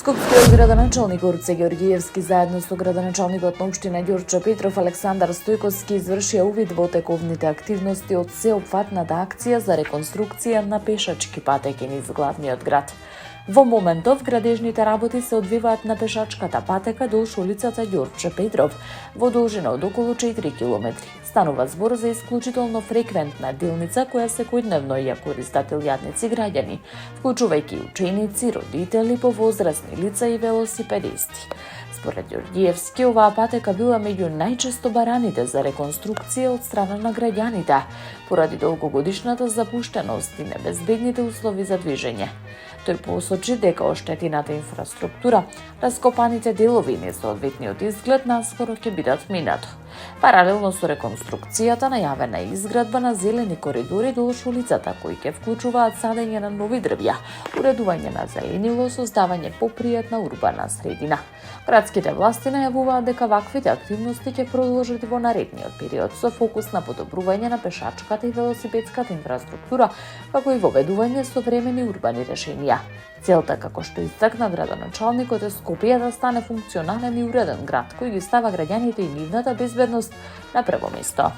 Скопскиот градоначалник Орце Георгиевски заедно со градоначалникот на општина Ѓурчо Петров Александар Стојковски извршија увид во тековните активности од сеопфатната акција за реконструкција на пешачки патеки низ главниот град. Во моментов градежните работи се одвиваат на пешачката патека долж улицата Ѓурчо Петров во должина од околу 4 километри. Станува збор за исклучително фреквентна делница која секојдневно ја користат илјадници граѓани, вклучувајќи ученици, родители, повозрасни лица и велосипедисти. Според Ѓоргиевски, оваа патека била меѓу најчесто бараните за реконструкција од страна на граѓаните, поради долгогодишната запуштеност и небезбедните услови за движење. Тој посочи дека оштетената инфраструктура, раскопаните делови и несоодветниот изглед наскоро ќе бидат минато. Паралелно со реконструкцијата најавена е изградба на зелени коридори долж улицата кои ќе вклучуваат садење на нови дрвја, уредување на зеленило, создавање попријатна урбана средина. Градските власти најавуваат дека ваквите активности ќе продолжат и во наредниот период со фокус на подобрување на пешачката и велосипедската инфраструктура, како и воведување современи урбани решенија. Целта, како што истакна градоначалникот, е Скопје да стане функционален и уреден град кој ги става граѓаните и нивната безбедност на прво место.